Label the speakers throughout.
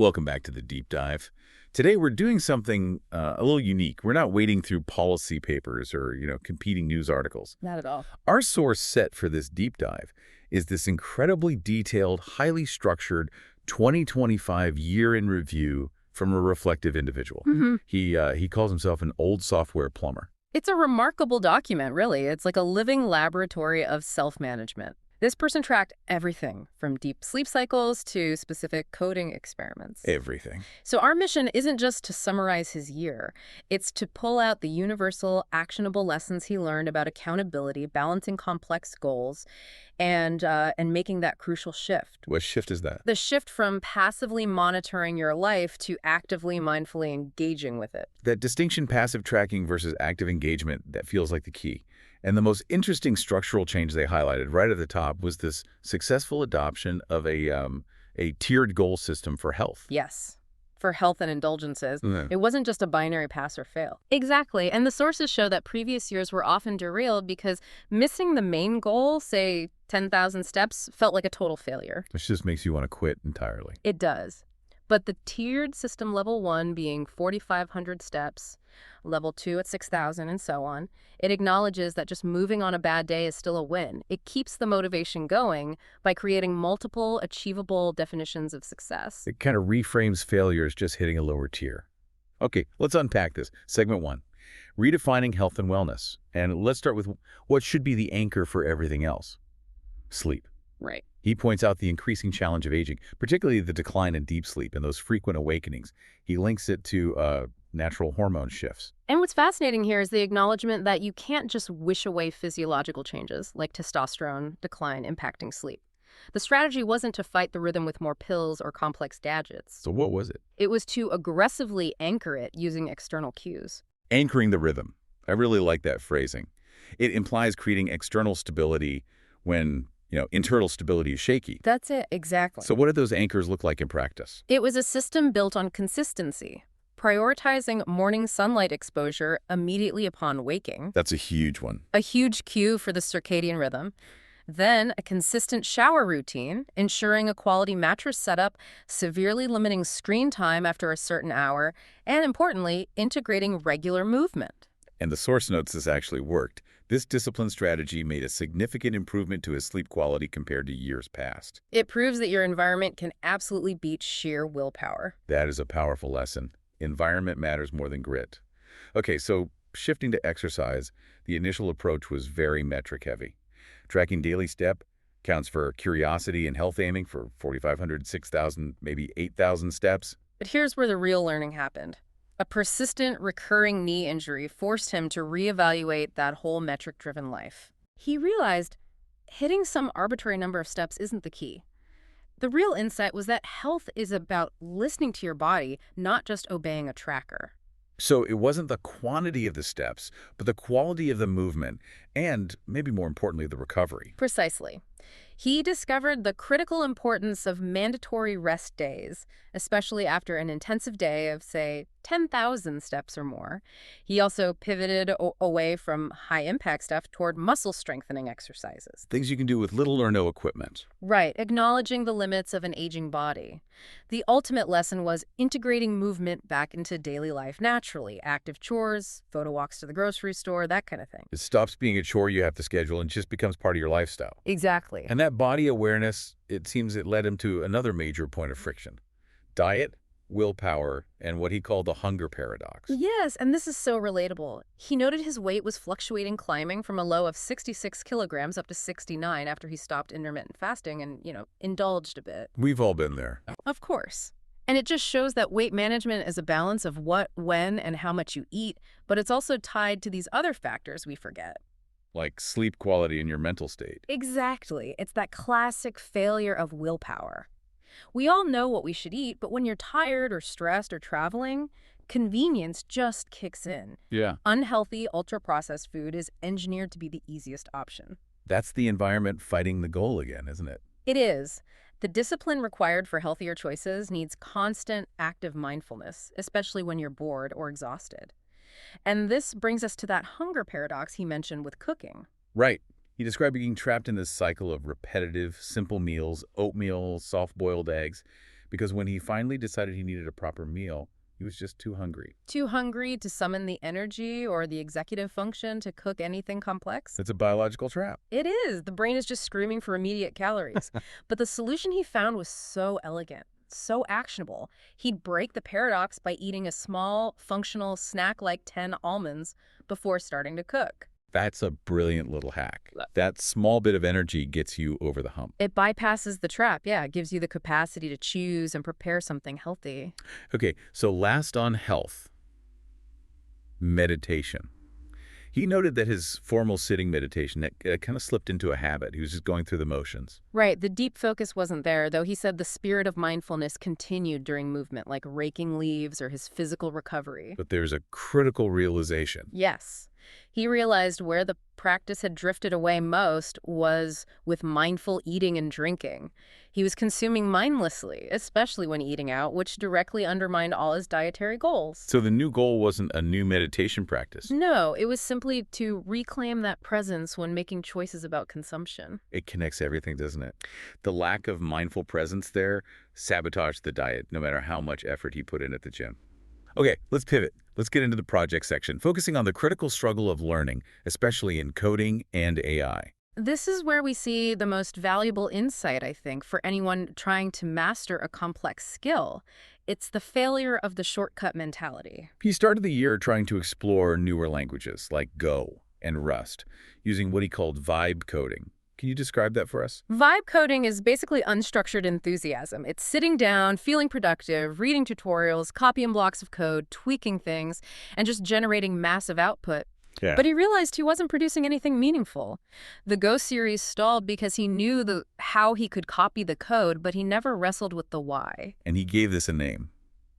Speaker 1: Welcome back to the deep dive. Today we're doing something a little unique. We're not wading through policy papers or, competing news articles.
Speaker 2: Not at all.
Speaker 1: Our source set for this deep dive is this incredibly detailed, highly structured 2025 year in review from a reflective individual. He calls himself an old software plumber.
Speaker 2: It's a remarkable document, really. It's like a living laboratory of self-management. This person tracked everything from deep sleep cycles to specific coding experiments.
Speaker 1: Everything.
Speaker 2: So our mission isn't just to summarize his year. It's to pull out the universal, actionable lessons he learned about accountability, balancing complex goals, and making that crucial shift.
Speaker 1: What shift is that?
Speaker 2: The shift from passively monitoring your life to actively, mindfully engaging with it.
Speaker 1: That distinction, passive tracking versus active engagement, that feels like the key. And the most interesting structural change they highlighted right at the top was this successful adoption of a tiered goal system for health.
Speaker 2: Yes, for health and indulgences.
Speaker 1: Yeah.
Speaker 2: It wasn't just a binary pass or fail. Exactly, and the sources show that previous years were often derailed because missing the main goal, say 10,000 steps, felt like a total failure.
Speaker 1: Which just makes you want to quit entirely.
Speaker 2: It does. But the tiered system, level 1 being 4,500 steps, level 2 at 6,000, and so on, it acknowledges that just moving on a bad day is still a win. It keeps the motivation going by creating multiple achievable definitions of success.
Speaker 1: It kind of reframes failure as just hitting a lower tier. Okay, let's unpack this. Segment 1, redefining health and wellness. And let's start with what should be the anchor for everything else. Sleep.
Speaker 2: Right.
Speaker 1: He points out the increasing challenge of aging, particularly the decline in deep sleep and those frequent awakenings. He links it to natural hormone shifts.
Speaker 2: And what's fascinating here is the acknowledgement that you can't just wish away physiological changes like testosterone decline impacting sleep. The strategy wasn't to fight the rhythm with more pills or complex gadgets.
Speaker 1: So what was it?
Speaker 2: It was to aggressively anchor it using external cues.
Speaker 1: Anchoring the rhythm. I really like that phrasing. It implies creating external stability when internal stability is shaky.
Speaker 2: That's it, exactly.
Speaker 1: So what do those anchors look like in practice?
Speaker 2: It was a system built on consistency, prioritizing morning sunlight exposure immediately upon waking.
Speaker 1: That's a huge one.
Speaker 2: A huge cue for the circadian rhythm. Then a consistent shower routine, ensuring a quality mattress setup, severely limiting screen time after a certain hour, and importantly, integrating regular movement.
Speaker 1: And the source notes this actually worked. This discipline strategy made a significant improvement to his sleep quality compared to years past.
Speaker 2: It proves that your environment can absolutely beat sheer willpower.
Speaker 1: That is a powerful lesson. Environment matters more than grit. Okay, so shifting to exercise, the initial approach was very metric heavy. Tracking daily step counts for curiosity and health aiming for 4,500, 6,000, maybe 8,000 steps.
Speaker 2: But here's where the real learning happened. A persistent, recurring knee injury forced him to reevaluate that whole metric-driven life. He realized hitting some arbitrary number of steps isn't the key. The real insight was that health is about listening to your body, not just obeying a tracker.
Speaker 1: So it wasn't the quantity of the steps, but the quality of the movement and, maybe more importantly, the recovery.
Speaker 2: Precisely. He discovered the critical importance of mandatory rest days, especially after an intensive day of, say, 10,000 steps or more. He also pivoted away from high-impact stuff toward muscle-strengthening exercises.
Speaker 1: Things you can do with little or no equipment.
Speaker 2: Right, acknowledging the limits of an aging body. The ultimate lesson was integrating movement back into daily life naturally. Active chores, photo walks to the grocery store, that kind of thing.
Speaker 1: It stops being a chore you have to schedule and just becomes part of your lifestyle.
Speaker 2: Exactly.
Speaker 1: And that body awareness, it seems it led him to another major point of friction. Diet, willpower, and what he called the hunger paradox.
Speaker 2: Yes, and this is so relatable. He noted his weight was fluctuating, climbing from a low of 66 kilograms up to 69 after he stopped intermittent fasting and, indulged a bit.
Speaker 1: We've all been there.
Speaker 2: Of course. And it just shows that weight management is a balance of what, when, and how much you eat, but it's also tied to these other factors we forget.
Speaker 1: Like sleep quality and your mental state.
Speaker 2: Exactly. It's that classic failure of willpower. We all know what we should eat, but when you're tired or stressed or traveling, convenience just kicks in.
Speaker 1: Yeah.
Speaker 2: Unhealthy, ultra-processed food is engineered to be the easiest option.
Speaker 1: That's the environment fighting the goal again, isn't it?
Speaker 2: It is. The discipline required for healthier choices needs constant, active mindfulness, especially when you're bored or exhausted. And this brings us to that hunger paradox he mentioned with cooking.
Speaker 1: Right. He described being trapped in this cycle of repetitive, simple meals, oatmeal, soft-boiled eggs, because when he finally decided he needed a proper meal, he was just too hungry.
Speaker 2: Too hungry to summon the energy or the executive function to cook anything complex?
Speaker 1: It's a biological trap.
Speaker 2: It is. The brain is just screaming for immediate calories. But the solution he found was so elegant, so actionable. He'd break the paradox by eating a small, functional snack like 10 almonds before starting to cook.
Speaker 1: That's a brilliant little hack. That small bit of energy gets you over the hump.
Speaker 2: It bypasses the trap. Yeah, it gives you the capacity to choose and prepare something healthy.
Speaker 1: Okay, so last on health, meditation. He noted that his formal sitting meditation kind of slipped into a habit. He was just going through the motions.
Speaker 2: Right, the deep focus wasn't there, though he said the spirit of mindfulness continued during movement, like raking leaves or his physical recovery.
Speaker 1: But there's a critical realization.
Speaker 2: Yes. He realized where the practice had drifted away most was with mindful eating and drinking. He was consuming mindlessly, especially when eating out, which directly undermined all his dietary goals.
Speaker 1: So the new goal wasn't a new meditation practice.
Speaker 2: No, it was simply to reclaim that presence when making choices about consumption.
Speaker 1: It connects everything, doesn't it? The lack of mindful presence there sabotaged the diet, no matter how much effort he put in at the gym. Okay, let's pivot. Let's get into the project section, focusing on the critical struggle of learning, especially in coding and AI.
Speaker 2: This is where we see the most valuable insight, I think, for anyone trying to master a complex skill. It's the failure of the shortcut mentality.
Speaker 1: He started the year trying to explore newer languages like Go and Rust, using what he called vibe coding. Can you describe that for us?
Speaker 2: Vibe coding is basically unstructured enthusiasm. It's sitting down, feeling productive, reading tutorials, copying blocks of code, tweaking things, and just generating massive output.
Speaker 1: Yeah.
Speaker 2: But he realized he wasn't producing anything meaningful. The Go series stalled because he knew how he could copy the code, but he never wrestled with the why.
Speaker 1: And he gave this a name: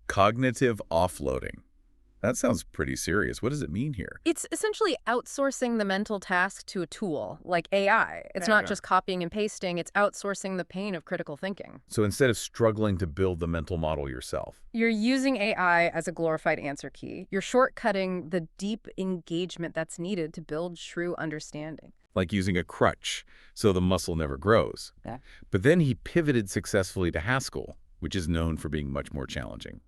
Speaker 1: cognitive offloading. That sounds pretty serious. What does it mean here?
Speaker 2: It's essentially outsourcing the mental task to a tool, like AI. It's not just copying and pasting, it's outsourcing the pain of critical thinking.
Speaker 1: So instead of struggling to build the mental model yourself.
Speaker 2: You're using AI as a glorified answer key. You're shortcutting the deep engagement that's needed to build true understanding.
Speaker 1: Like using a crutch, so the muscle never grows.
Speaker 2: Yeah.
Speaker 1: But then he pivoted successfully to Haskell, which is known for being much more challenging.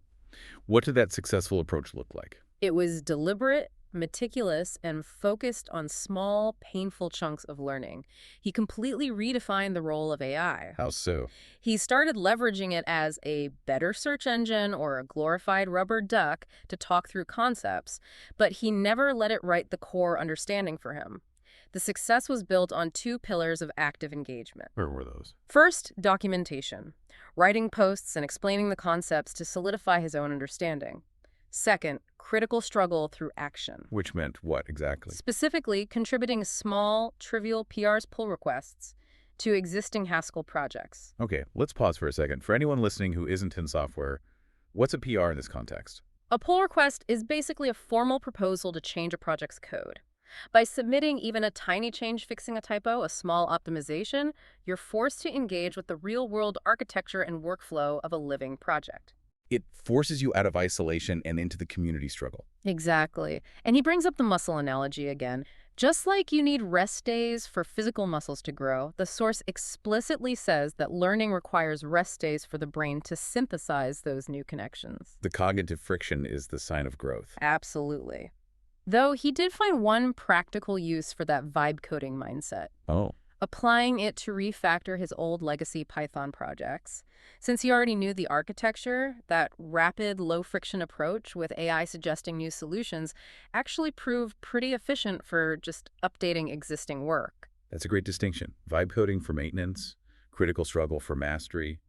Speaker 1: What did that successful approach look like?
Speaker 2: It was deliberate, meticulous, and focused on small, painful chunks of learning. He completely redefined the role of AI.
Speaker 1: How so?
Speaker 2: He started leveraging it as a better search engine or a glorified rubber duck to talk through concepts, but he never let it write the core understanding for him. The success was built on two pillars of active engagement.
Speaker 1: Where were those?
Speaker 2: First, documentation, writing posts and explaining the concepts to solidify his own understanding. Second, critical struggle through action.
Speaker 1: Which meant what exactly?
Speaker 2: Specifically, contributing small, trivial PRs pull requests to existing Haskell projects.
Speaker 1: Okay, let's pause for a second. For anyone listening who isn't in software, what's a PR in this context?
Speaker 2: A pull request is basically a formal proposal to change a project's code. By submitting even a tiny change fixing a typo, a small optimization, you're forced to engage with the real-world architecture and workflow of a living project.
Speaker 1: It forces you out of isolation and into the community struggle.
Speaker 2: Exactly. And he brings up the muscle analogy again. Just like you need rest days for physical muscles to grow, the source explicitly says that learning requires rest days for the brain to synthesize those new connections.
Speaker 1: The cognitive friction is the sign of growth.
Speaker 2: Absolutely. Though he did find one practical use for that vibe coding mindset.
Speaker 1: Oh.
Speaker 2: Applying it to refactor his old legacy Python projects. Since he already knew the architecture, that rapid, low-friction approach with AI suggesting new solutions actually proved pretty efficient for just updating existing work.
Speaker 1: That's a great distinction. Vibe coding for maintenance, critical struggle for mastery.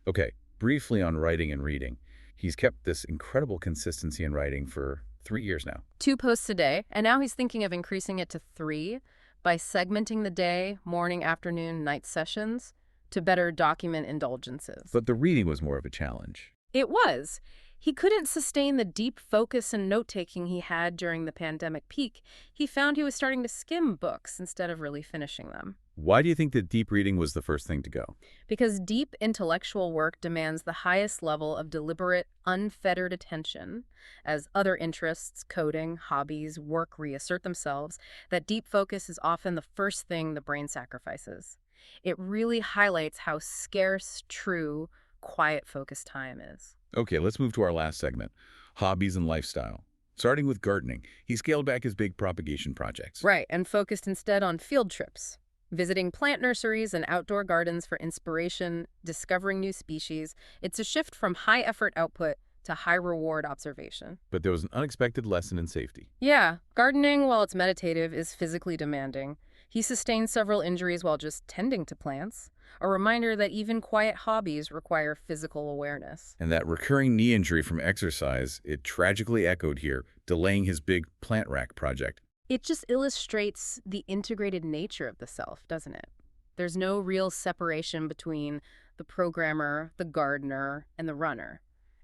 Speaker 1: Okay, briefly on writing and reading. He's kept this incredible consistency in writing for 3 years now.
Speaker 2: 2 posts a day, and now he's thinking of increasing it to 3 by segmenting the day, morning, afternoon, night sessions to better document indulgences.
Speaker 1: But the reading was more of a challenge.
Speaker 2: It was. He couldn't sustain the deep focus and note-taking he had during the pandemic peak. He found he was starting to skim books instead of really finishing them.
Speaker 1: Why do you think that deep reading was the first thing to go?
Speaker 2: Because deep intellectual work demands the highest level of deliberate, unfettered attention. As other interests, coding, hobbies, work reassert themselves, that deep focus is often the first thing the brain sacrifices. It really highlights how scarce, true, quiet, focused time is.
Speaker 1: Okay, let's move to our last segment, hobbies and lifestyle. Starting with gardening, he scaled back his big propagation projects.
Speaker 2: Right, and focused instead on field trips, visiting plant nurseries and outdoor gardens for inspiration, discovering new species. It's a shift from high effort output to high reward observation.
Speaker 1: But there was an unexpected lesson in safety.
Speaker 2: Yeah, gardening, while it's meditative, is physically demanding. He sustained several injuries while just tending to plants, a reminder that even quiet hobbies require physical awareness.
Speaker 1: And that recurring knee injury from exercise, it tragically echoed here, delaying his big plant rack project.
Speaker 2: It just illustrates the integrated nature of the self, doesn't it? There's no real separation between the programmer, the gardener, and the runner.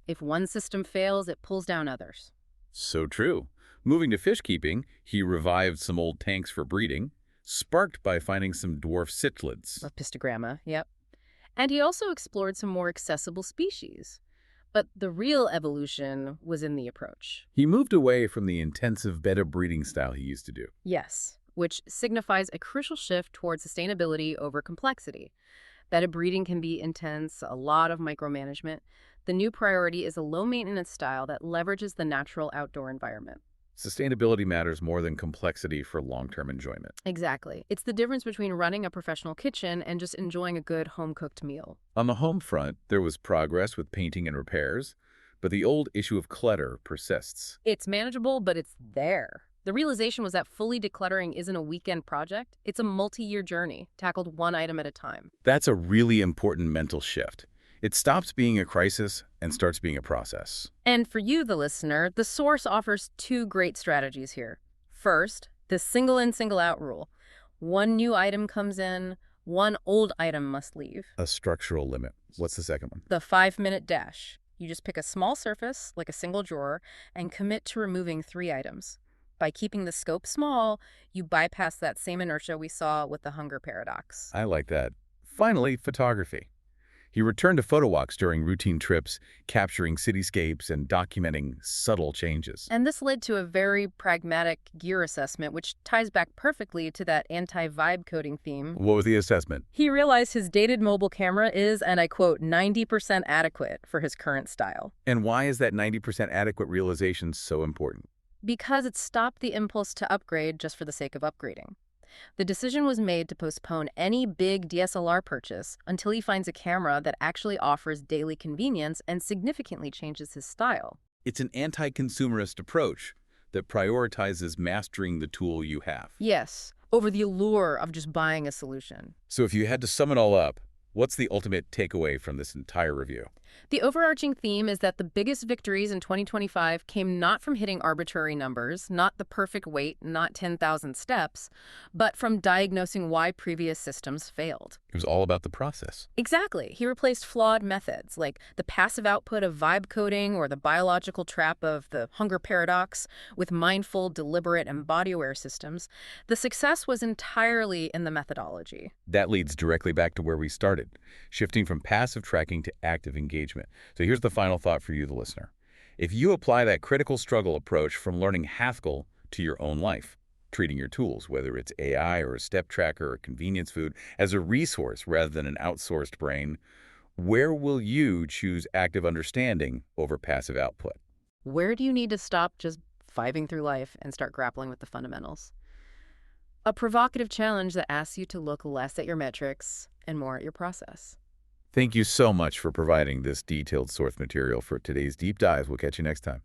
Speaker 2: If one system fails, it pulls down others.
Speaker 1: So true. Moving to fish keeping, he revived some old tanks for breeding, sparked by finding some dwarf cichlids.
Speaker 2: Pistogramma, yep. And he also explored some more accessible species. But the real evolution was in the approach.
Speaker 1: He moved away from the intensive betta breeding style he used to do.
Speaker 2: Yes, which signifies a crucial shift toward sustainability over complexity. Betta breeding can be intense, a lot of micromanagement. The new priority is a low-maintenance style that leverages the natural outdoor environment.
Speaker 1: Sustainability matters more than complexity for long-term enjoyment.
Speaker 2: Exactly. It's the difference between running a professional kitchen and just enjoying a good home-cooked meal.
Speaker 1: On the home front, there was progress with painting and repairs, but the old issue of clutter persists.
Speaker 2: It's manageable, but it's there. The realization was that fully decluttering isn't a weekend project. It's a multi-year journey, tackled one item at a time.
Speaker 1: That's a really important mental shift. It stops being a crisis and starts being a process.
Speaker 2: And for you, the listener, the source offers two great strategies here. First, the single in, single out rule. One new item comes in, one old item must leave.
Speaker 1: A structural limit. What's the second one?
Speaker 2: The 5-minute dash. You just pick a small surface, like a single drawer, and commit to removing 3 items. By keeping the scope small, you bypass that same inertia we saw with the hunger paradox.
Speaker 1: I like that. Finally, photography. He returned to photo walks during routine trips, capturing cityscapes and documenting subtle changes.
Speaker 2: And this led to a very pragmatic gear assessment, which ties back perfectly to that anti-vibe coding theme.
Speaker 1: What was the assessment?
Speaker 2: He realized his dated mobile camera is, and I quote, 90% adequate for his current style.
Speaker 1: And why is that 90% adequate realization so important?
Speaker 2: Because it stopped the impulse to upgrade just for the sake of upgrading. The decision was made to postpone any big DSLR purchase until he finds a camera that actually offers daily convenience and significantly changes his style.
Speaker 1: It's an anti-consumerist approach that prioritizes mastering the tool you have.
Speaker 2: Yes, over the allure of just buying a solution.
Speaker 1: So if you had to sum it all up, what's the ultimate takeaway from this entire review?
Speaker 2: The overarching theme is that the biggest victories in 2025 came not from hitting arbitrary numbers, not the perfect weight, not 10,000 steps, but from diagnosing why previous systems failed.
Speaker 1: It was all about the process.
Speaker 2: Exactly. He replaced flawed methods like the passive output of vibe coding or the biological trap of the hunger paradox with mindful, deliberate, and body-aware systems. The success was entirely in the methodology.
Speaker 1: That leads directly back to where we started, shifting from passive tracking to active engagement. So here's the final thought for you, the listener. If you apply that critical struggle approach from learning Haskell to your own life, treating your tools, whether it's AI or a step tracker or convenience food, as a resource rather than an outsourced brain, where will you choose active understanding over passive output?
Speaker 2: Where do you need to stop just vibing through life and start grappling with the fundamentals? A provocative challenge that asks you to look less at your metrics and more at your process.
Speaker 1: Thank you so much for providing this detailed source material for today's deep dive. We'll catch you next time.